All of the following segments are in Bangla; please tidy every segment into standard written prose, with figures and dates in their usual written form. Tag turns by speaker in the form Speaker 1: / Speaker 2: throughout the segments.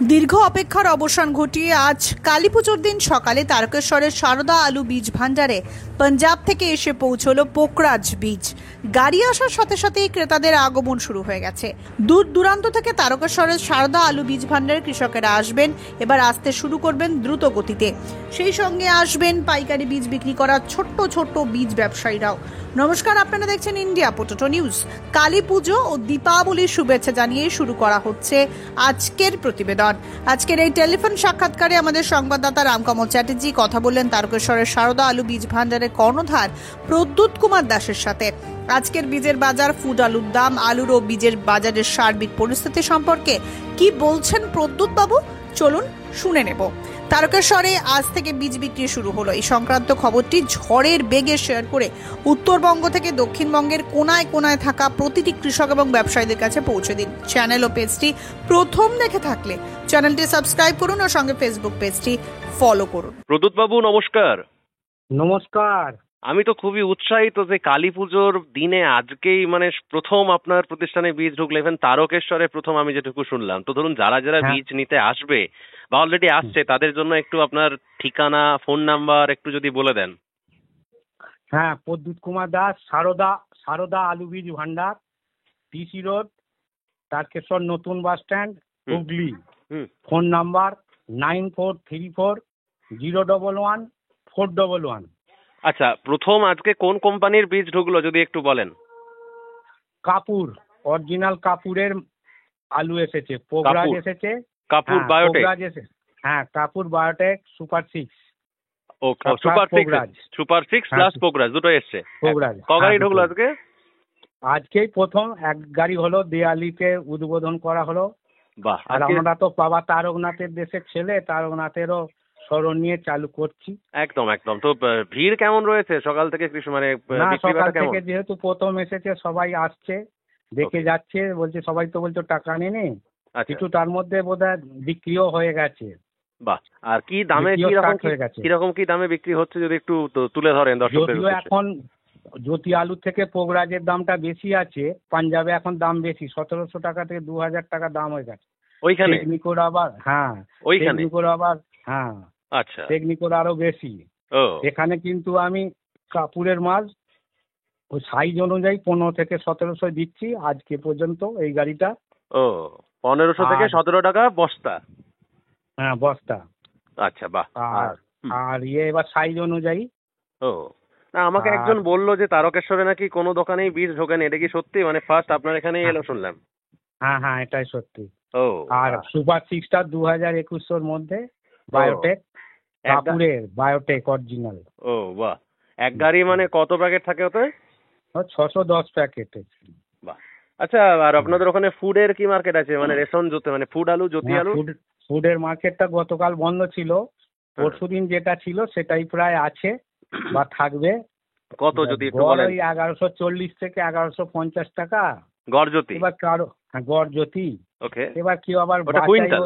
Speaker 1: দীর্ঘ অপেক্ষার অবসান ঘটিয়ে আজ কালীপুজোর দিন সকালে তারকেশ্বরের সারদা আলু বীজ ভান্ডারে পাঞ্জাব থেকে এসে পৌঁছলো পোকরাজ বীজ। গাড়ি আসার সাথে সাথেই ক্রেতাদের আগমন শুরু হয়ে গেছে। দূর দূরান্ত থেকে তারকেশ্বরের সারদা আলু বীজ ভান্ডারে কৃষকেরা আসবেন, এবার আসতে শুরু করবেন দ্রুত গতিতে। সেই সঙ্গে আসবেন পাইকারি বীজ বিক্রি করা ছোট্ট ছোট্ট বীজ ব্যবসায়ীরাও। নমস্কার, আপনারা দেখছেন ইন্ডিয়া পোটেটো নিউজ। কালী পুজো ও দীপাবলির শুভেচ্ছা জানিয়ে শুরু করা হচ্ছে আজকের প্রতিবেদন। আজকের এই টেলিফোন সাক্ষাৎকারে আমাদের সংবাদদাতা রামকমল চ্যাটার্জি কথা বললেন তারকেশ্বরের সারদা আলু বীজ ভান্ডারের কর্ণধার প্রদ্যুৎ কুমার দাসের সাথে। আজকের বীজের বাজার, ফুড আলুর দাম, আলুর ও বীজের বাজারের সার্বিক পরিস্থিতি সম্পর্কে কি বলছেন প্রদ্যুৎ বাবু, চলুন শুনে নেব। তারকেশ্বরে আজ থেকে বীজ বিক্রি শুরু হলো। এই সংক্রান্ত খবরটি ঝড়ের বেগে শেয়ার করে উত্তরবঙ্গ থেকে দক্ষিণবঙ্গের কোনায় কোনায় থাকা প্রতিটি কৃষক এবং ব্যবসায়ীদের কাছে পৌঁছে দিন। চ্যানেল ও পেজটি প্রথম দেখে থাকলে চ্যানেলটি সাবস্ক্রাইব করুন ও সঙ্গে ফেসবুক পেজটি ফলো করুন।
Speaker 2: প্রদ্যুৎ বাবু নমস্কার।
Speaker 3: নমস্কার।
Speaker 2: আমি তো খুবই উৎসাহিত যে কালী পুজোর দিনে আজকেই প্রথম আপনার প্রতিষ্ঠানে বীজ ঢুকলে, ইভেন তারকেশ্বরে প্রথম আমি যেটুকু শুনলাম। তো ধরুন যারা যারা বীজ নিতে আসবে বা অলরেডি আসছে তাদের জন্য একটু আপনার ঠিকানা, ফোন নাম্বার একটু যদি বলে দেন।
Speaker 3: হ্যাঁ, প্রদ্যুৎ কুমার দাস, সারদা আলু বীজ ভান্ডার, পিসি রোড, তারকেশ্বর নতুন bus stand, Hooghly. Phone number 9434011411।
Speaker 2: আচ্ছা, প্রথম আজকে কোন কোম্পানির বীজ ঢুকলো যদি একটু বলেন।
Speaker 3: কাপুর, অরিজিনাল কাপুরের আলু এসেছে, পোগরাজ এসেছে।
Speaker 2: কাপুর বায়োটেক।
Speaker 3: হ্যাঁ, কাপুর বায়োটেক সুপার 6।
Speaker 2: ও সুপার 6 প্লাস পোগরাজ দুটো এসছে।
Speaker 3: পোগরাজ
Speaker 2: ক গাড়ি ঢুকলো আজকে?
Speaker 3: আজকেই প্রথম এক গাড়ি হলো, দেয়ালিতে উদ্বোধন করা হলো।
Speaker 2: বাহ।
Speaker 3: আর আমরা তো বাবা তারকনাথের দেশের ছেলে, তারকনাথেরও স্মরণ নিয়ে চালু করছি।
Speaker 2: একদম একদম। তো ভিড় কেমন রয়েছে সকাল থেকে?
Speaker 3: সকাল থেকে যেহেতু প্রথম এসেছে, সবাই আসছে, দেখে যাচ্ছে, বলছে সবাই তো বলছো টাকা নেই, কিছু তার মধ্যে বোধহয় বিক্রিও হয়ে গেছে।
Speaker 2: বাহ। আর কি দামে, কিরকম কি দামে বিক্রি হচ্ছে যদি একটু তুলে ধরেন দর্শকদের।
Speaker 3: যদিও এখন জ্যোতি আলু থেকে পোগরাজের দামটা বেশি আছে, পাঞ্জাবে এখন দাম বেশি, 1700 টাকা থেকে 2000 টাকা দাম হয়ে গেছে ওইখানে। টেকনিকোর আবার হ্যাঁ,
Speaker 2: আচ্ছা,
Speaker 3: টেকনিকোর আরো বেশি। এখানে কিন্তু আমি কাপুরের মাল ওই সাইজ অনুযায়ী 15 থেকে 1700 দিচ্ছি আজকে পর্যন্ত এই গাড়িটা।
Speaker 2: 1500 থেকে 17 টাকা বস্তা।
Speaker 3: হ্যাঁ, বস্তা।
Speaker 2: আচ্ছা, বাহ।
Speaker 3: আর এবার সাইজ অনুযায়ী।
Speaker 2: না, আমাকে একজন বললো যে তারকেশ্বরে নাকি কোনো দোকানেই বীজ ঢোকেনি, এটা কি সত্যি? ফার্স্ট আপনার এখানেই এলো শুনলাম।
Speaker 3: হ্যাঁ, এটাই সত্যি। আর সুপার 6টা 2021-এর মধ্যে বায়োটেক, কাপুরের বায়োটেক অরিজিনাল।
Speaker 2: বাহ। এক গাড়ি কত প্যাকেট থাকে ওতে?
Speaker 3: 610 প্যাকেট।
Speaker 2: বাহ। আচ্ছা, আর আপনাদের ওখানে ফুডের কি মার্কেট আছে? রেশন ফুড আলু, জ্যোতি আলু?
Speaker 3: ফুডের মার্কেটটা গতকাল বন্ধ ছিল, পরশুদিন যেটা ছিল সেটাই প্রায় আছে বা থাকবে।
Speaker 2: কত যদি একটু বলেন?
Speaker 3: 1140 থেকে 1150 টাকা
Speaker 2: গড় জ্যোতি।
Speaker 3: এবার কারো গড় জ্যোতি।
Speaker 2: ওকে।
Speaker 3: এবার কি আবার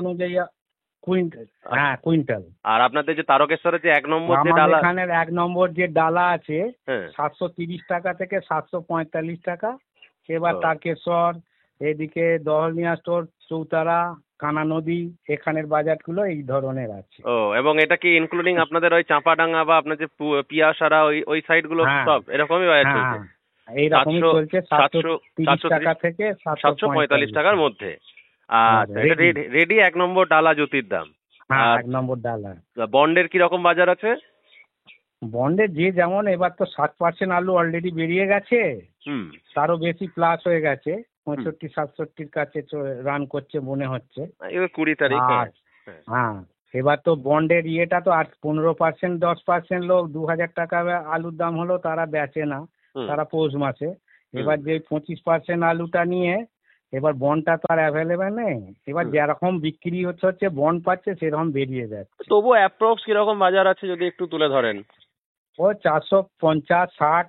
Speaker 3: অনুযায়ী কুইন্টাল। হ্যাঁ, কুইন্টাল।
Speaker 2: আর আপনাদের যে তারকেশ্বরের যে 1 নম্বর যে ডালা,
Speaker 3: এখানের 1 নম্বর যে ডালা আছে 730 টাকা থেকে 745 টাকা। এবার তারকেশ্বর, এদিকে দহলনিয়া স্টোর, চৌতারা, কানা নদী, এখানের বাজারগুলো এই ধরনের আছে।
Speaker 2: এবং এটা কি ইনক্লুডিং আপনাদের ওই চাঁপাডাঙ্গা বা আপনার যে পিয়াসারা ওই সাইড গুলো সব এরকমই বাজার চলছে?
Speaker 3: এইরকমই চলছে, 730 টাকা থেকে
Speaker 2: 745 টাকার মধ্যে। আচ্ছা, এটা রেডি 1 নম্বর ডালা জ্যোতির দাম।
Speaker 3: হ্যাঁ, 1 নম্বর ডালা।
Speaker 2: বন্ডের কি রকম বাজার আছে?
Speaker 3: বন্ডের যে যেমন, এবার তো 7% আলু অলরেডি বেরিয়ে গেছে, তারও বেশি প্লাস হয়ে গেছে, 65-67 কাছে রান করছে মনে হচ্ছে।
Speaker 2: 20 তারিখ।
Speaker 3: হ্যাঁ, এবার তো বন্ডের ইয়েটা তো আর 15%, 10% লোক 2000 টাকা আলুর দাম হলো তারা বেচে না, তারা পৌষ মাসে। এবার যে 25% আলুটা নিয়ে এবার বন্ডটা তো আর অ্যাভেলেবেল নেই, এবার যেরকম বিক্রি হচ্ছে বন্ড পাচ্ছে সেরকম বেরিয়ে যাচ্ছে।
Speaker 2: তবু অ্যাপ্রক্স কিরকম বাজার আছে যদি একটু তুলে ধরেন?
Speaker 3: 450-60,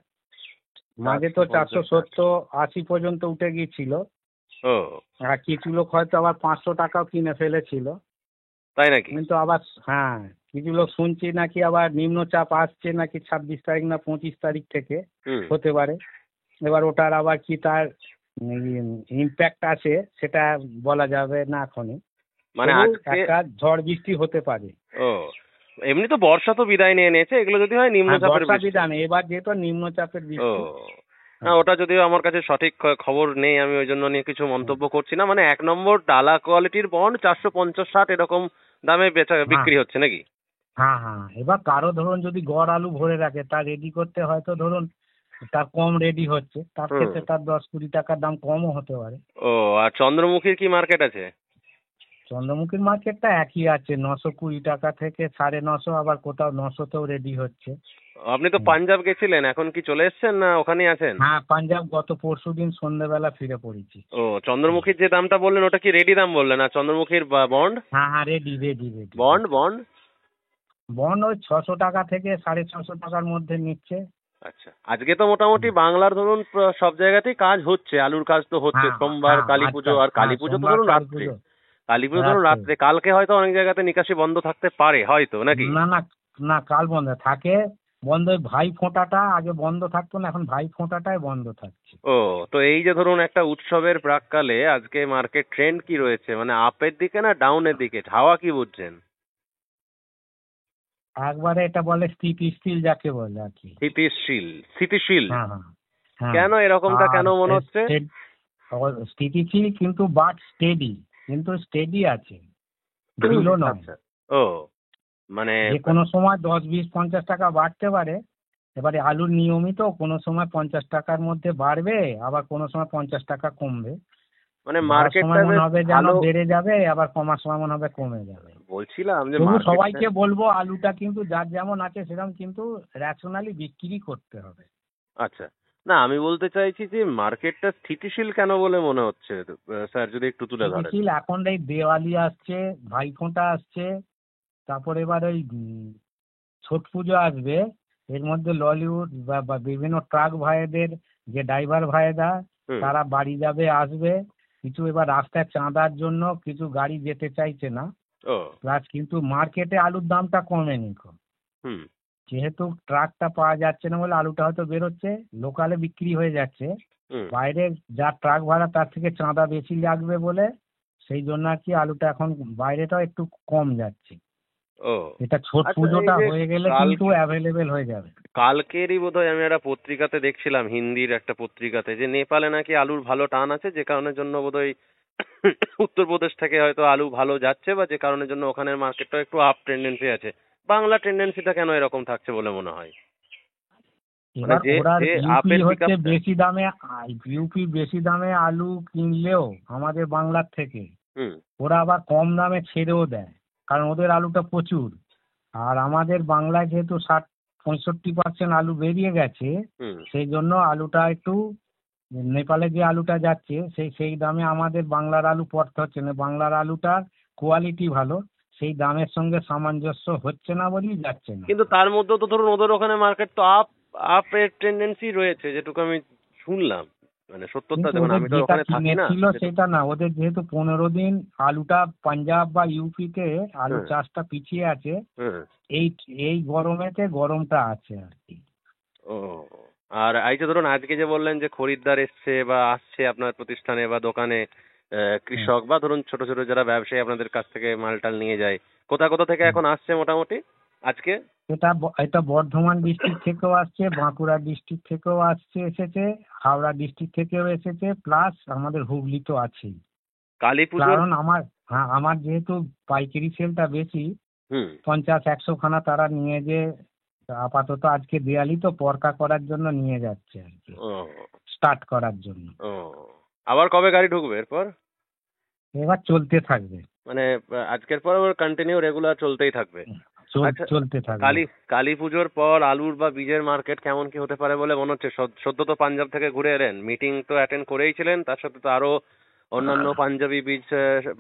Speaker 3: মাঝে তো 470-80 পর্যন্ত উঠে গিয়েছিল। আর কিছু লোক হয়তো আবার 500 টাকাও কিনে ফেলেছিল।
Speaker 2: তাই নাকি?
Speaker 3: কিন্তু আবার কিছু লোক শুনছি নাকি আবার নিম্নচাপ আসছে নাকি 26 তারিখ না 25 তারিখ থেকে হতে পারে। এবার ওটার আবার কি তার ইম্প্যাক্ট আছে সেটা বলা যাবে না এখনই।
Speaker 2: মানে
Speaker 3: তবু
Speaker 2: আজকে
Speaker 3: একটা ঝড় বৃষ্টি হতে পারে।
Speaker 2: ও, এমনি তো বর্ষা তো বিদায় নিয়ে নিয়েছে, এগুলো যদি হয় নিম্নচাপের
Speaker 3: বর্ষা
Speaker 2: বৃষ্টি।
Speaker 3: বিধান এবার যেহেতু নিম্নচাপের
Speaker 2: ও,
Speaker 3: বৃষ্টি।
Speaker 2: না
Speaker 3: হ্যাঁ
Speaker 2: ওটা যদিও আমার কাছে সঠিক খবর নেই, আমি ওই জন্য নিয়ে কিছু মন্তব্য করছি না। মানে 1 নম্বর ডালা কোয়ালিটির বন্ড 450-60 এরকম দামে
Speaker 3: হ্যাঁ
Speaker 2: বিক্রি হচ্ছে নাকি?
Speaker 3: হ্যাঁ হ্যাঁ, এবার কারো ধরুন যদি গড় আলু ভরে রাখে তার রেডি করতে হয়তো ধরুন তার কম রেডি হচ্ছে, তার
Speaker 2: হুম।
Speaker 3: ক্ষেত্রে তার 10-20 টাকার দাম কমও হতে পারে।
Speaker 2: ও, আর চন্দ্রমুখীর কি মার্কেট আছে?
Speaker 3: চন্দ্রমুখীর মার্কেটটা একই আছে, 920 টাকা থেকে 950, আবার কোথাও 900তেও রেডি হচ্ছে।
Speaker 2: আপনি তো
Speaker 3: হুম।
Speaker 2: পাঞ্জাব গেছিলেন, এখন কি চলে এসেছেন না ওখানেই আছেন?
Speaker 3: হ্যাঁ, পাঞ্জাব গত পরশুদিন সন্ধ্যেবেলা ফিরে পড়েছি।
Speaker 2: ও, চন্দ্রমুখীর যে দামটা বললেন ওটা কি রেডি দাম বললেন? আর চন্দ্রমুখীর বন্ড?
Speaker 3: হ্যাঁ হ্যাঁ, ready ready ready
Speaker 2: bond bond
Speaker 3: bond ওই 600 টাকা থেকে 650 টাকার মধ্যে নিচ্ছে।
Speaker 2: আচ্ছা, আজকে তো মোটামুটি বাংলার ধরুন সব জায়গাতেই কাজ হচ্ছে, আলুর কাজ তো হচ্ছে।
Speaker 3: হ্যাঁ
Speaker 2: সোমবার
Speaker 3: হ্যাঁ,
Speaker 2: কালী পুজো,
Speaker 3: আজকাল
Speaker 2: আর কালী
Speaker 3: হ্যাঁ,
Speaker 2: পুজো তো
Speaker 3: সোমবার
Speaker 2: ধরুন
Speaker 3: কালী
Speaker 2: রাত্রে।
Speaker 3: পুজো
Speaker 2: কালী পুজো ধরুন
Speaker 3: রাত্রে।
Speaker 2: রাত্রে, কালকে হয়তো অনেক জায়গাতে নিকাশি বন্ধ থাকতে পারে হয়তো, নাকি?
Speaker 3: না না না, কাল বন্ধ থাকে। বন্ধ ওই ভাই ফোঁটাটা আগে বন্ধ থাকতো না, এখন ভাই ফোঁটাটাই বন্ধ থাকছে।
Speaker 2: ও, তো এই যে ধরুন একটা উৎসবের প্রাক্কালে আজকে মার্কেট ট্রেন্ড কি রয়েছে, মানে আপের দিকে না ডাউনের দিকে, হাওয়া কি বুঝছেন?
Speaker 3: একবারে এটা বলে স্থিতিশীল যাকে বলে আর কি।
Speaker 2: স্থিতিশীল, স্থিতিশীল।
Speaker 3: হ্যাঁ হ্যাঁ হ্যাঁ।
Speaker 2: কেন এরকমটা কেন মনে হচ্ছে?
Speaker 3: স্থিতিশীল কিন্তু বাট স্টেডি, কিন্তু স্টেডি আছে, ঢিলও নয়।
Speaker 2: আচ্ছা। ও, মানে
Speaker 3: যে কোনো সময় 10, 20, 50 টাকা বাড়তে পারে। এবারে আলুর নিয়মিত কোনো সময় 50 টাকার মধ্যে বাড়বে, আবার কোনো সময় 50 টাকা কমবে।
Speaker 2: মানে
Speaker 3: বাড়ার
Speaker 2: মার্কেটটা
Speaker 3: সময় মনে
Speaker 2: বেশ
Speaker 3: হবে যেন
Speaker 2: ভালো।
Speaker 3: বেড়ে যাবে, আবার কমার সময় মনে হবে কমে যাবে।
Speaker 2: বলছিলাম যে
Speaker 3: তবু
Speaker 2: মার্কেটটা।
Speaker 3: সবাইকে বলবো আলুটা কিন্তু যার যেমন আছে সেরকম কিন্তু রেশনালি বিক্রি করতে হবে।
Speaker 2: আচ্ছা, না আমি বলতে চাইছি যে মার্কেটটা স্থিতিশীল কেন বলে মনে হচ্ছে, স্যার যদি একটু তুলে ধরেন।
Speaker 3: স্থিতিশীল এখন এই দেওয়ালি আসছে, ভাইফোঁটা আসছে, তারপরে এবার ওই ছট পুজো আসবে। এর মধ্যে ললিউড বা বিভিন্ন ট্রাক ভাইদের যে ড্রাইভার ভাইরা
Speaker 2: হুম।
Speaker 3: তারা বাড়ি যাবে আসবে। কিছু এবার রাস্তায় চাঁদার জন্য কিছু গাড়ি যেতে চাইছে না।
Speaker 2: ও।
Speaker 3: প্লাস কিন্তু মার্কেটে আলুর দামটা কমেনি খুব।
Speaker 2: হুম।
Speaker 3: যেহেতু ট্রাকটা পাওয়া যাচ্ছে না বলে আলুটা হয়তো বেরোচ্ছে, লোকালে বিক্রি হয়ে যাচ্ছে।
Speaker 2: হুম।
Speaker 3: বাইরে যা ট্রাক ভাড়া তার থেকে চাঁদা বেশি লাগবে বলে সেই জন্য আর কি আলুটা এখন বাইরেটাও একটু কম যাচ্ছে।
Speaker 2: ও,
Speaker 3: এটা ছট
Speaker 2: আচ্ছা,
Speaker 3: পুজোটা
Speaker 2: এই যে
Speaker 3: হয়ে গেলে কিন্তু অ্যাভেলেবেল হয়ে যাবে।
Speaker 2: কালকেরই বোধহয় আমি একটা পত্রিকাতে দেখছিলাম, হিন্দির একটা পত্রিকাতে, যে নেপালে নাকি আলুর ভালো টান আছে, যে কারণের জন্য বোধহয় উত্তরপ্রদেশ থেকে হয়তো আলু ভালো যাচ্ছে, বা যে কারণের জন্য ওখানের মার্কেটটা একটু আপ টেন্ডেন্সি আছে। বাংলা টেন্ডেন্সিটা কেন এরকম থাকছে বলে মনে হয়? মানে
Speaker 3: এবার
Speaker 2: যে
Speaker 3: ওরা
Speaker 2: যে
Speaker 3: ইউপি
Speaker 2: আপের
Speaker 3: হচ্ছে
Speaker 2: পিকআপটা।
Speaker 3: বেশি দামে, ইউপি বেশি দামে আলু কিনলেও আমাদের বাংলার থেকে
Speaker 2: হুম।
Speaker 3: ওরা আবার কম দামে ছেড়েও দেয়, কারণ ওদের আলুটা প্রচুর। আর আমাদের বাংলায় যেহেতু 60-65% আলু বেরিয়ে গেছে,
Speaker 2: হুম।
Speaker 3: সেই জন্য আলুটা একটু নেপালে যে আলুটা যাচ্ছে সেই দামে আমাদের বাংলার আলু পড়তে হচ্ছে না। বাংলার আলুটার কোয়ালিটি ভালো, সেই দামের সঙ্গে সামঞ্জস্য হচ্ছে না বলেই যাচ্ছে না।
Speaker 2: কিন্তু তার মধ্যেও তো ধরুন ওদের ওখানে মার্কেট তো আপের টেন্ডেন্সি রয়েছে, যেটুকু আমি শুনলাম। মানে সত্যতা,
Speaker 3: কিন্তু
Speaker 2: দেখুন
Speaker 3: ওদের
Speaker 2: আমি তো
Speaker 3: যেটা
Speaker 2: ওখানে থাকি না।
Speaker 3: কিনেছিল সেটা না, ওদের যেহেতু 15 দিন আলুটা পাঞ্জাব বা ইউপিতে আলু
Speaker 2: হুম।
Speaker 3: চাষটা পিছিয়ে আছে,
Speaker 2: হুম।
Speaker 3: এই এই গরমেতে গরমটা আছে আর কি।
Speaker 2: ও, আর এই যে ধরুন আজকে যে বললেন যে খরিদ্দার এসছে বা আসছে আপনার প্রতিষ্ঠানে বা দোকানে,
Speaker 3: হুম।
Speaker 2: কৃষক বা ধরুন ছোট ছোট যারা ব্যবসায়ী আপনাদের কাছ থেকে মালটাল নিয়ে যায়, কোথা কোথা থেকে
Speaker 3: হুম।
Speaker 2: এখন আসছে মোটামুটি আজকে?
Speaker 3: এটা বর্ধমান ডিস্ট্রিক্ট থেকেও আসছে, বাঁকুড়া ডিস্ট্রিক্ট থেকেও এসেছে, হাওড়া ডিস্ট্রিক্ট থেকেও এসেছে, প্লাস আমাদের হুগলি তো আছেই।
Speaker 2: কালী পুজোর।
Speaker 3: কারণ আমার যেহেতু পাইকারি সেলটা বেশি,
Speaker 2: হুম।
Speaker 3: 50-100 খানা তারা নিয়ে যে আপাতত আজকে দেয়ালি তো পরকা করার জন্য নিয়ে যাচ্ছে আর কি,
Speaker 2: ও।
Speaker 3: স্টার্ট করার জন্য।
Speaker 2: ও, আবার কবে গাড়ি ঢুকবে এরপর?
Speaker 3: এবার চলতে থাকবে।
Speaker 2: মানে আজকের পর ওর কন্টিনিউ রেগুলার চলতেই থাকবে। আচ্ছা,
Speaker 3: চলতে থাকবে।
Speaker 2: কালী পুজোর পর আলুর বা বীজের মার্কেট কেমন কি হতে পারে বলে মনে হচ্ছে? সদ্য তো পাঞ্জাব থেকে ঘুরে এলেন, মিটিং তো অ্যাটেন্ড করেই ছিলেন, তার সাথে তো আরো অন্যান্য পাঞ্জাবি বীজ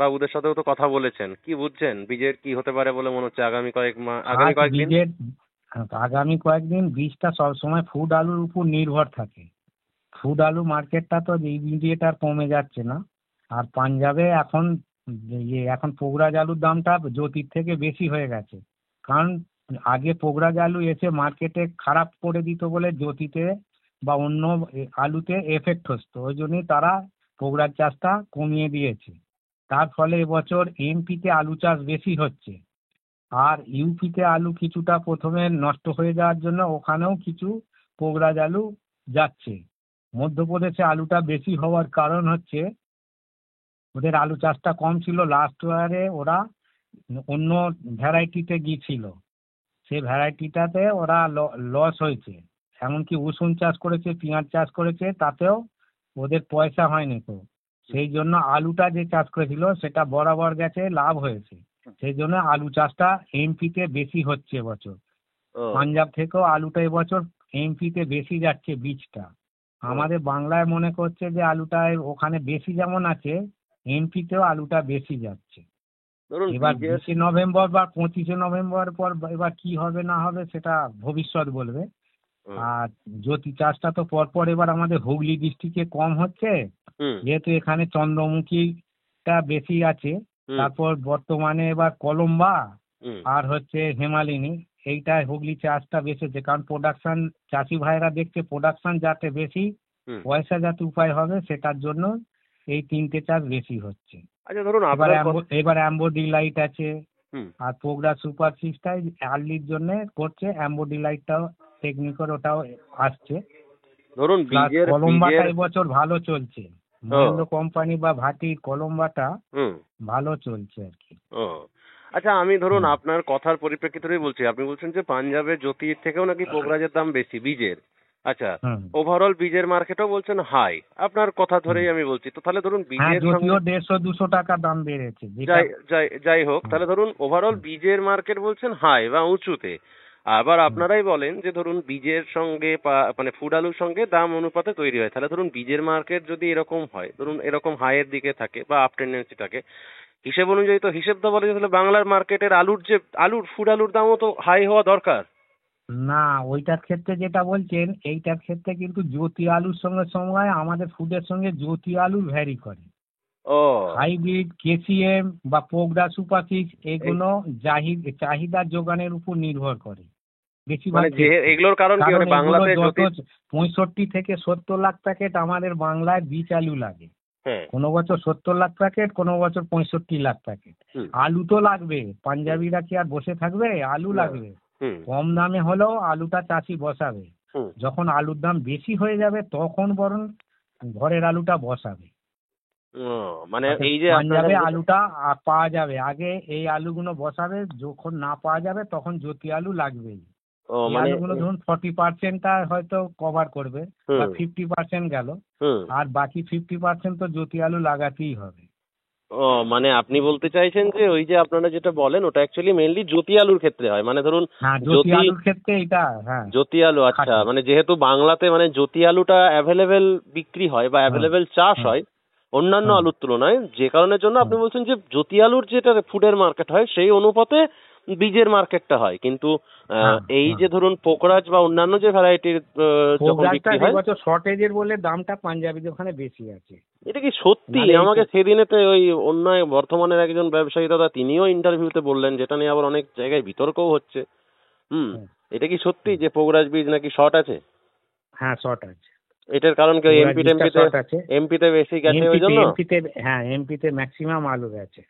Speaker 2: বাবুদের সাথেও তো কথা বলেছেন। কি বুঝছেন বীজের কি হতে পারে বলে মনে হচ্ছে আগামী
Speaker 3: আজ
Speaker 2: কয়েকদিন?
Speaker 3: আগামী কয়েকদিন বীজটা সবসময় ফুড আলুর উপর নির্ভর থাকে। ফুড আলু মার্কেটটা তো ইমিডিয়েট আর কমে যাচ্ছে না। আর পাঞ্জাবে এখন পোগরাজ আলুর দামটা জ্যোতির থেকে বেশি হয়ে গেছে। কারণ আগে পোগরাজ আলু এসে মার্কেটে খারাপ করে দিত বলে জ্যোতিতে বা অন্য আলুতে এফেক্ট হতো, ওই জন্যই তারা পোগরাজ চাষটা কমিয়ে দিয়েছে। তার ফলে এবছর এমপিতে আলু চাষ বেশি হচ্ছে। আর ইউপিতে আলু কিছুটা প্রথমে নষ্ট হয়ে যাওয়ার জন্য ওখানেও কিছু পোগরাজ আলু যাচ্ছে। মধ্যপ্রদেশে আলুটা বেশি হওয়ার কারণ হচ্ছে ওদের আলু চাষটা কম ছিল, লাস্ট ইয়ারে ওরা অন্য ভ্যারাইটিতে গিয়েছিল, সেই ভ্যারাইটিটাতে ওরা লস হয়েছে। এমনকি রসুন চাষ করেছে, পেঁয়াজ চাষ করেছে, তাতেও ওদের পয়সা হয়নি। তো সেই জন্য আলুটা যে চাষ করেছিল সেটা বরাবর গেছে, লাভ হয়েছে। সেই জন্য আলু চাষটা এমপিতে বেশি হচ্ছে এবছর। পাঞ্জাব থেকেও আলুটা এবছর এমপিতে বেশি যাচ্ছে বীজটা। আমাদের বাংলায় মনে করছে যে আলুটা ওখানে বেশি যেমন আছে, এমপিতেও আলুটা বেশি যাচ্ছে।
Speaker 2: ধরুন
Speaker 3: এবার
Speaker 2: বীজের
Speaker 3: 20 নভেম্বর বা 25 নভেম্বর পর এবার কি হবে না হবে সেটা ভবিষ্যৎ বলবে। আর জ্যোতি চাষটা তো পরপর এবার আমাদের হুগলি ডিস্ট্রিক্টে কম হচ্ছে, যেহেতু এখানে চন্দ্রমুখীটা বেশি আছে। তারপর বর্তমানে এবার কলম্বা আর হচ্ছে হেমালিনী, এইটা হুগলি চাষটা বেশি হচ্ছে। কারণ প্রোডাকশন চাষি ভাইরা দেখছে প্রোডাকশন যাতে বেশি, পয়সা যাতে উপায় হবে, সেটার জন্য এই তিনটে চাষ বেশি হচ্ছে।
Speaker 2: আচ্ছা ধরুন
Speaker 3: এবার অ্যাম্বোডিলাইট আছে, আর পোগরা সুপার সিক্সটাই আর্লির জন্য করছে, অ্যাম্বোডিলাইটটাও টেকনিক্যাল ওটাও আসছে।
Speaker 2: ধরুন
Speaker 3: কলম্বাটা এবছর ভালো চলছে, মহেন্দ্র কোম্পানি বা ভাটির কলম্বাটা ভালো চলছে আর কি।
Speaker 2: আচ্ছা আমি ধরুন আপনার কথার পরিপ্রেক্ষিতেই বলছি, আপনি বলছেন যে পাঞ্জাবে জ্যোতির থেকেও নাকি পোগরাজের দাম বেশি বীজের। আচ্ছা ওভারঅল বীজের মার্কেটও বলছেন হাই, আপনার কথা ধরেই আমি বলছি। তো তাহলে ধরুন বীজের সঙ্গে
Speaker 3: 150-200 টাকা দাম বেড়েছে।
Speaker 2: যাই হোক, তাহলে ধরুন ওভারঅল বীজের মার্কেট বলছেন হাই বা উঁচুতে। আবার আপনারাই বলেন যে ধরুন বীজের সঙ্গে মানে ফুড আলুর সঙ্গে দাম অনুপাতে তৈরি হয়। তাহলে ধরুন বীজের মার্কেট যদি এরকম হয়, ধরুন এরকম হাইয়ের দিকে থাকে বা আপ টেন্ডেন্সি থাকে, হিসেব অনুযায়ী তো হিসেব তো বলে যে তাহলে বাংলার মার্কেটের ফুড আলুর দামও তো হাই হওয়া দরকার।
Speaker 3: না, ওইটার ক্ষেত্রে যেটা বলছেন, এইটার ক্ষেত্রে কিন্তু জ্যোতি আলুর সঙ্গে সঙ্গে আমাদের ফুডের সঙ্গে জ্যোতি আলু ভ্যারি করে। হাইব্রিড কেসিএম বা পোগরা সুপার সিক্স এগুলো চাহিদার যোগানের উপর নির্ভর করে বেশিরভাগ।
Speaker 2: এগুলোর কারণ কি, মানে বাংলাতে
Speaker 3: 65 থেকে 70 লাখ প্যাকেট আমাদের বাংলায় বীজ আলু লাগে। কোনো বছর 70 লাখ প্যাকেট, কোনো বছর 65 লাখ প্যাকেট। আলু তো লাগবে, পাঞ্জাবিরা কি আর বসে থাকবে, আলু লাগবে। কম দামে হলেও আলুটা চাষি বসাবে, যখন আলুর দাম বেশি হয়ে যাবে তখন বরং ঘরের আলুটা বসাবে।
Speaker 2: মানে এই যে
Speaker 3: পাঞ্জাবে আলুটা পাওয়া যাবে, আগে এই আলুগুলো বসাবে, যখন না পাওয়া যাবে তখন জ্যোতি আলু লাগবেই। আলুগুলো ধরুন 40%টা হয়তো কভার করবে বা 50% গেল, আর বাকি 50% তো জ্যোতি আলু লাগাতেই হবে।
Speaker 2: মানে আপনি বলতে চাইছেন যে ওই যে আপনারা যেটা বলেন ওটা অ্যাকচুয়ালি মেইনলি জ্যোতি আলুর ক্ষেত্রে হয়, মানে ধরুন
Speaker 3: জ্যোতি আলুর ক্ষেত্রে এটা
Speaker 2: জ্যোতি আলু। আচ্ছা, মানে যেহেতু বাংলাতে মানে জ্যোতি আলুটা অ্যাভেলেবেল বিক্রি হয় বা অ্যাভেলেবেল চাষ হয় অন্যান্য আলুর তুলনায়, যে কারণের জন্য আপনি বলছেন যে জ্যোতি আলুর যেটা ফুডের মার্কেট হয় সেই অনুপাতে বীজের মার্কেটটা হয়। কিন্তু এই যে ধরুন পোকরাজ বা অন্যান্য যে ভ্যারাইটির যখন বিক্রি হয়
Speaker 3: শর্টেজের বলে দামটা পাঞ্জাবিদের ওখানে বেশি আছে।
Speaker 2: এটা কি সত্যি? আমাকে সেদিনেতে ওই অন্য বর্তমানের একজন ব্যবসায়ী দাদা তিনিও ইন্টারভিউতে বললেন, যেটা নিয়ে আবার অনেক জায়গায় বিতর্কও হচ্ছে। এটা কি সত্যি যে পোকরাজ বীজ নাকি শর্ট আছে?
Speaker 3: হ্যাঁ, শর্ট আছে।
Speaker 2: এটার কারণ কি এমপিতে বেশি গেছে ওই জন্য?
Speaker 3: এমপিতে ম্যাক্সিমাম আলু গেছে।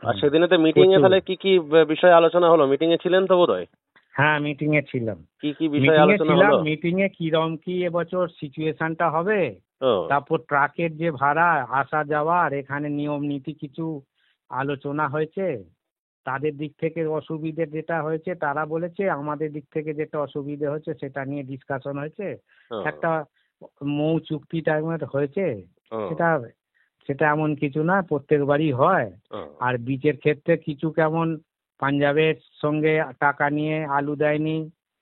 Speaker 2: আর সেদিনেতে মিটিং এ তাহলে কি কি বিষয় আলোচনা হলো? মিটিং এ ছিলেন তো বোধহয়?
Speaker 3: হ্যাঁ, মিটিং এ ছিলাম।
Speaker 2: কি কি বিষয় আলোচনা হলো?
Speaker 3: মিটিং এ কিরকম কি এবছর সিচুয়েশনটা হবে, তারপর ট্রাকের যে ভাড়া আসা যাওয়ার এখানে নিয়ম নীতি কিছু আলোচনা হয়েছে। তাদের দিক থেকে অসুবিধে যেটা হয়েছে তারা বলেছে, আমাদের দিক থেকে যেটা অসুবিধে হয়েছে সেটা নিয়ে ডিসকাশন হয়েছে। একটা মৌ চুক্তি টাইপের হয়েছে, সেটা এমন কিছু না, প্রত্যেকবারই হয়। আর বীজের ক্ষেত্রে কিছু কেমন পাঞ্জাবের সঙ্গে টাকা নিয়ে আলু দেয়নি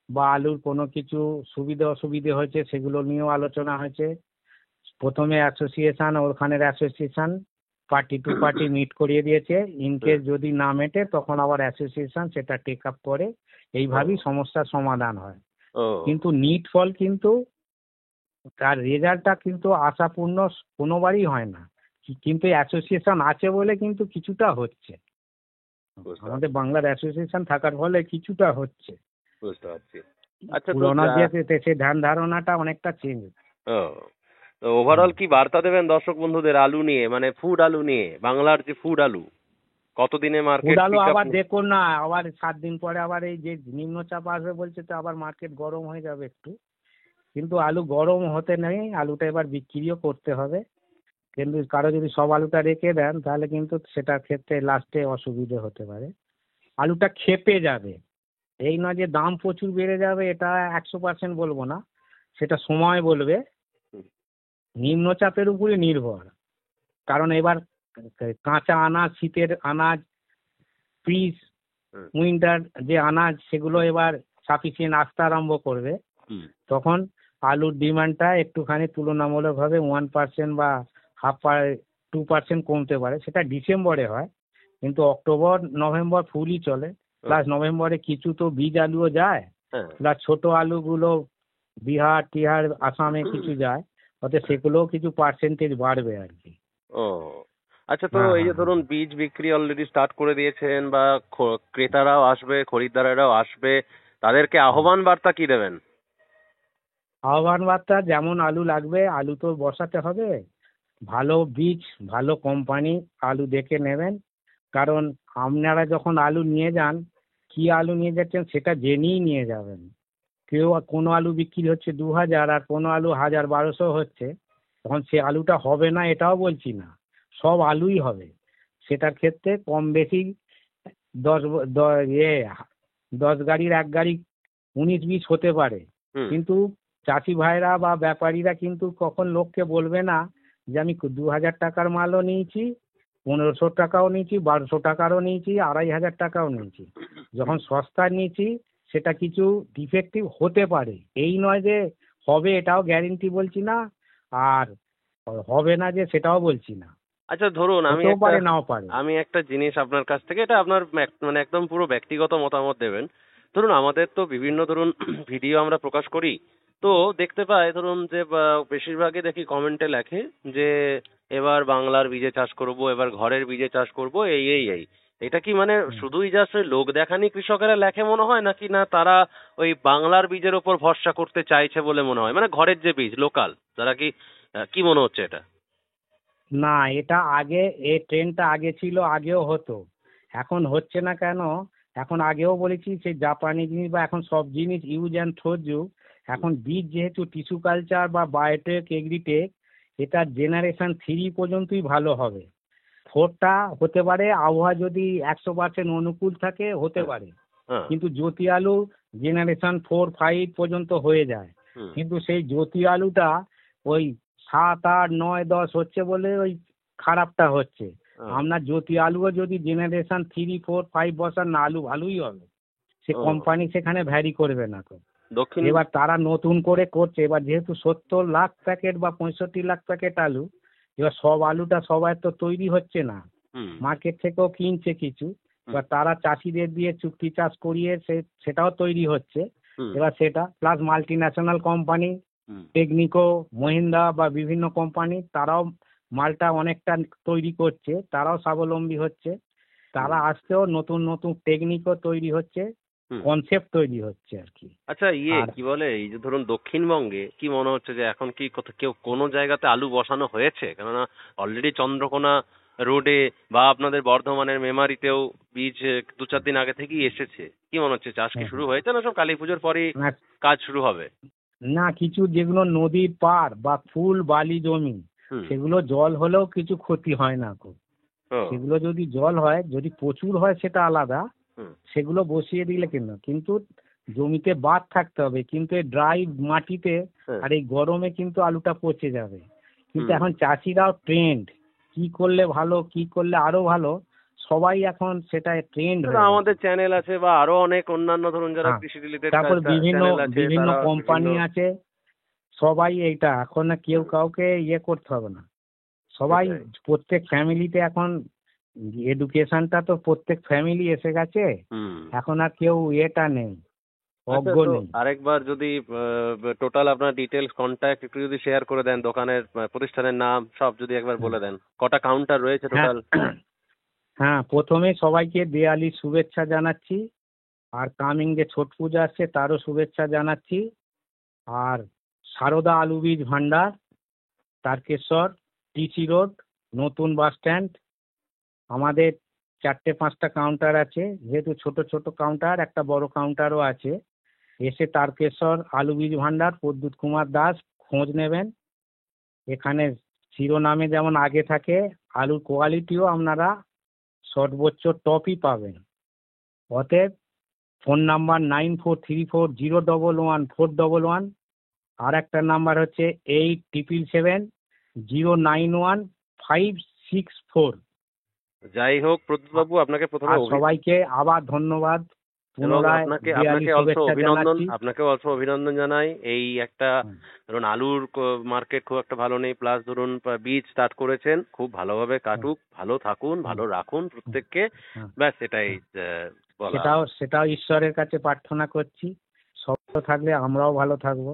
Speaker 3: বা আলুর কোনো কিছু সুবিধে অসুবিধে হয়েছে, সেগুলো নিয়েও আলোচনা হয়েছে। প্রথমে অ্যাসোসিয়েশন, ওখানের association party to party meet করিয়ে দিয়েছে। ইনকেস যদি না মেটে তখন আবার অ্যাসোসিয়েশন সেটা টেক আপ করে, এইভাবেই সমস্যার সমাধান হয়। কিন্তু নিট ফল কিন্তু তার রেজাল্টটা কিন্তু আশাপূর্ণ কোনোবারই হয় না, কিন্তু অ্যাসোসিয়েশন আছে বলে কিন্তু কিছুটা হচ্ছে। আমাদের বাংলার অ্যাসোসিয়েশন থাকার ফলে কিছুটা হচ্ছে।
Speaker 2: বুঝতে পারছি। আচ্ছা,
Speaker 3: পুরোনো যে ধ্যান ধারণাটা অনেকটা চেঞ্জ।
Speaker 2: তো ওভারঅল কি বার্তা দেবেন দর্শক বন্ধুদের আলু নিয়ে, মানে ফুড আলু নিয়ে, বাংলার যে ফুড আলু কতদিনে মার্কেট
Speaker 3: উড়ালো আবার দেখুন না, আবার 7 দিন পরে আবার এই যে নিম্নচাপ আসবে বলছে, তো আবার মার্কেট গরম হয়ে যাবে একটু। কিন্তু আলু গরম হতে নেই, আলুটা এবার বিক্রিও করতে হবে। কিন্তু কারো যদি সব আলুটা রেখে দেন তাহলে কিন্তু সেটার ক্ষেত্রে লাস্টে অসুবিধে হতে পারে। আলুটা ক্ষেপে যাবে, এই নয় যে দাম প্রচুর বেড়ে যাবে, এটা 100% বলবো না, সেটা সময় বলবে। নিম্নচাপের উপরে নির্ভর, কারণ এবার কাঁচা আনাজ, শীতের আনাজ, ফ্রিজ, উইন্টার যে আনাজ, সেগুলো এবার সাফিসিয়েন্ট আসতে আরম্ভ করবে। তখন আলুর ডিমান্ডটা একটুখানি তুলনামূলকভাবে 1% বা 2% কমতে পারে। সেটা ডিসেম্বরে হয়, কিন্তু অক্টোবর নভেম্বর ফুলই চলে। প্লাস নভেম্বরে কিছু তো বীজ আলুও যায়, প্লাস ছোট আলুগুলো বিহার টিহার আসামে কিছু যায়, অর্থাৎ সেগুলোও কিছু পার্সেন্টেজ বাড়বে আর কি।
Speaker 2: ও আচ্ছা, তো এই যে ধরুন বীজ বিক্রি অলরেডি স্টার্ট করে দিয়েছেন, বা ক্রেতারাও আসবে, খরিদ্দারেরাও আসবে, তাদেরকে আহ্বান বার্তা কি দেবেন?
Speaker 3: আহ্বান বার্তা, যেমন আলু লাগবে আলু তো বসাতে হবে, ভালো বীজ ভালো কোম্পানি আলু দেখে নেবেন। কারণ আপনারা যখন আলু নিয়ে যান, কি আলু নিয়ে যাচ্ছেন সেটা জেনেই নিয়ে যাবেন। কেউ কোনো আলু বিক্রি হচ্ছে 2000 আর কোনো আলু 1000-1200 হচ্ছে, তখন সে আলুটা হবে না এটাও বলছি না, সব আলুই হবে। সেটার ক্ষেত্রে কম বেশি 10 গাড়ির 1 গাড়ি 19-20 হতে পারে। কিন্তু চাষি ভাইরা বা ব্যাপারীরা কিন্তু কখন লোককে বলবে না যে আমি 2000 টাকার মালও নিয়েছি, 1500 টাকাও নিয়েছি, 1200 টাকারও নিয়েছি, 2500 টাকাও নিয়েছি। যখন সস্তা নিয়েছি সেটা কিছু ডিফেক্টিভ হতে পারে, এই নয় যে হবে এটাও গ্যারেন্টি বলছি না, আর হবে না যে সেটাও বলছি না।
Speaker 2: আচ্ছা ধরুন
Speaker 3: হতেও পারে নাও পারে।
Speaker 2: আমি একটা জিনিস আপনার কাছ থেকে, এটা আপনার মানে একদম পুরো ব্যক্তিগত মতামত দেবেন। ধরুন আমাদের তো বিভিন্ন ধরুন ভিডিও আমরা প্রকাশ করি, তো দেখতে পাই ধরুন যে বেশিরভাগই দেখি কমেন্টে লেখে যে এবার বাংলার বীজে চাষ করব, এবার ঘরের বীজে চাষ করব, এই এই এই এটা কি মানে শুধুই জাস্ট ওই লোক দেখানি কৃষকেরা লেখে মনে হয়, নাকি না তারা ওই বাংলার বীজের ওপর ভরসা করতে চাইছে বলে মনে হয়, মানে ঘরের যে বীজ লোকাল, তারা কি কি মনে হচ্ছে এটা?
Speaker 3: না, এটা আগে, এই ট্রেনটা আগে ছিল, আগেও হতো, এখন হচ্ছে না কেন? এখন আগেও বলেছি, সেই জাপানি জিনিস বা এখন সব জিনিস ইউজ অ্যান্ড থ্রো যুগ। এখন বীজ যেহেতু টিস্যু কালচার বা বায়োটেক এগ্রিটেক, এটা জেনারেশন 3 পর্যন্তই ভালো হবে। 4টা হতে পারে, আবহাওয়া যদি 100% অনুকূল থাকে হতে পারে, কিন্তু জ্যোতি আলু জেনারেশন 4-5 পর্যন্ত হয়ে যায়। কিন্তু সেই জ্যোতি আলুটা ওই 7, 8, 9, 10 হচ্ছে বলে ওই খারাপটা হচ্ছে। আপনার জ্যোতি আলুও যদি জেনারেশন 3, 4, 5 বসান না, আলু ভালোই হবে, সে কোম্পানি সেখানে ভ্যারি করবে না তো। এবার তারা নতুন করে করছে, এবার যেহেতু 70 লাখ প্যাকেট বা 65 লাখ প্যাকেট আলু, এবার সব আলুটা সবার তো তৈরি হচ্ছে না, মার্কেট থেকেও কিনছে কিছু। এবার তারা চাষিদের দিয়ে চুক্তি চাষ করিয়ে সেটাও তৈরি হচ্ছে। এবার সেটা plus multi national company, Technico, Mahindra বা বিভিন্ন কোম্পানি, তারাও মালটা অনেকটা তৈরি করছে, তারাও স্বাবলম্বী হচ্ছে। তারা আসতেও নতুন নতুন টেকনিকও তৈরি হচ্ছে, কনসেপ্ট তৈরি হচ্ছে আর কি।
Speaker 2: আচ্ছা কি বলে, এই যে ধরুন দক্ষিণবঙ্গে কি মনে হচ্ছে যে এখন কি কেউ কোনো জায়গাতে আলু বসানো হয়েছে? কেননা অলরেডি চন্দ্রকোনা রোডে বা আপনাদের বর্ধমানের মেমারিতেও বীজ 2-4 দিন আগে থেকেই এসেছে। কি মনে হচ্ছে, চাষ কি শুরু হয়েছে, না সব কালী পুজোর পরই কাজ শুরু হবে?
Speaker 3: না, কিছু যেগুলো নদীর পার বা ফুল বালি জমি, সেগুলো জল হলেও কিছু ক্ষতি হয় না খুব। সেগুলো যদি জল হয়, যদি প্রচুর হয় সেটা আলাদা, সেগুলো বসিয়ে দিলে কিন্তু জমিতে বাদ থাকতে হবে। কিন্তু এই ড্রাই মাটিতে আর এই গরমে কিন্তু আলুটা পচে যাবে। কিন্তু এখন চাষিরাও ট্রেন্ড, কি করলে ভালো, কি করলে আরো ভালো, সবাই এখন সেটা ট্রেন্ড।
Speaker 2: আমাদের চ্যানেল আছে বা আরো অনেক অন্যান্য ধরুন যারা কৃষি রিলেটেড,
Speaker 3: তারপর বিভিন্ন কোম্পানি আছে, সবাই এইটা এখন কেউ কাউকে করতে হবে না, সবাই প্রত্যেক ফ্যামিলিতে এখন এডুকেশনটা তো প্রত্যেক ফ্যামিলি এসে গেছে, এখন আর কেউ এটা নেই, অজ্ঞ নেই।
Speaker 2: আরেকবার যদি টোটাল আপনার ডিটেলস, কন্ট্যাক্ট একটু যদি শেয়ার করে দেন, দোকানের প্রতিষ্ঠানের নাম সব যদি একবার বলে দেন, কটা কাউন্টার রয়েছে টোটাল?
Speaker 3: হ্যাঁ, প্রথমে সবাইকে দিওয়ালির শুভেচ্ছা জানাচ্ছি, আর কামিং যে ছট পূজা আসছে তারও শুভেচ্ছা জানাচ্ছি। আর সারদা আলু বীজ ভান্ডার তারকেশ্বর, টিসি রোড, নতুন বাস স্ট্যান্ড। আমাদের 4-5টা কাউন্টার আছে, যেহেতু ছোট ছোট কাউন্টার, একটা বড় কাউন্টারও আছে। এসে তারকেশ্বর আলু বীজ ভান্ডার, প্রদ্যুৎ কুমার দাস খোঁজ নেবেন। এখানে শিরোনামে যেমন আগে থাকে, আলুর কোয়ালিটিও আপনারা সর্বোচ্চ টপই পাবেন। অতএব ফোন নাম্বার 9434011411, আর একটা নাম্বার হচ্ছে 8777091564।
Speaker 2: যাই হোক প্রদ্যুৎবাবু, আপনাকে প্রথমে
Speaker 3: আর সবাইকে আবার ধন্যবাদ, পুনরায়
Speaker 2: আপনাকে
Speaker 3: দিওয়ালি শুভেচ্ছা জানাচ্ছি।
Speaker 2: আপনাকেও অল্প অভিনন্দন জানাই। এই একটা ধরুন আলুর মার্কেট খুব একটা ভালো নেই, প্লাস ধরুন বীজ স্টার্ট করেছেন, খুব ভালোভাবে কাটুক, ভালো থাকুন, ভালো রাখুন প্রত্যেককে, ব্যাস এটাই বলা।
Speaker 3: সেটাও ঈশ্বরের কাছে প্রার্থনা করছি। সব ভালো থাকলে আমরাও ভালো থাকবো।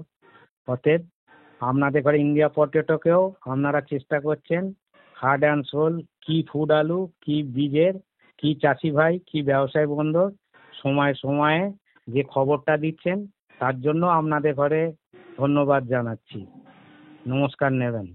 Speaker 3: অতএব আপনাদের ঘরে ইন্ডিয়া পটেটোকেও আপনারা চেষ্টা করছেন হার্ড অ্যান্ড সোল, কি ফুড আলু, কি বীজের, কি চাষি ভাই, কি ব্যবসায় বন্ধু সময়ে সময়ে যে খবরটা দিচ্ছেন, তার জন্য আপনাদের ঘরে ধন্যবাদ জানাচ্ছি। নমস্কার নেবেন।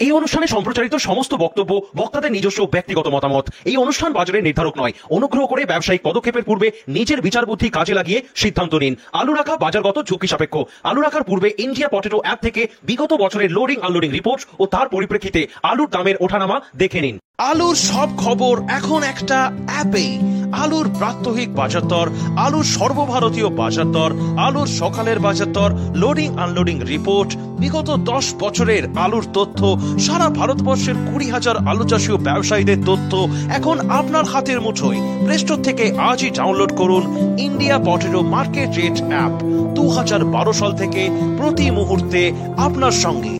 Speaker 4: এই অনুষ্ঠানে সম্প্রচারিত সমস্ত বক্তব্য বক্তাদের নিজস্ব ব্যক্তিগত মতামত। এই অনুষ্ঠান বাজারের নির্ধারক নয়। অনুগ্রহ করে ব্যবসায়িক পদক্ষেপের পূর্বে নিজের বিচার বুদ্ধি কাজে লাগিয়ে সিদ্ধান্ত নিন। আলু রাখা বাজারগত ঝুঁকি সাপেক্ষ। আলু রাখার পূর্বে ইন্ডিয়া পটেটো অ্যাপ থেকে বিগত বছরের লোডিং আনলোডিং রিপোর্ট ও তার পরিপ্রেক্ষিতে আলুর দামের ওঠানামা দেখে নিন।
Speaker 5: আলুর সব খবর এখন একটা অ্যাপেই। আলুর প্রাত্যহিক বাজার দর, আলুর সর্বভারতীয় বাজার দর, আলুর সকালের বাজার দর, লোডিং আনলোডিং রিপোর্ট, বিগত 10 বছরের আলুর তথ্য, সারা ভারতবর্ষের 20,000 আলু চাষী ও ব্যবসায়ীদের তথ্য এখন আপনার হাতের মুঠোয়। প্লে স্টোর থেকে আজই ডাউনলোড করুন India potato market rate app. 2012 সাল থেকে প্রতি মুহূর্তে আপনার সঙ্গে।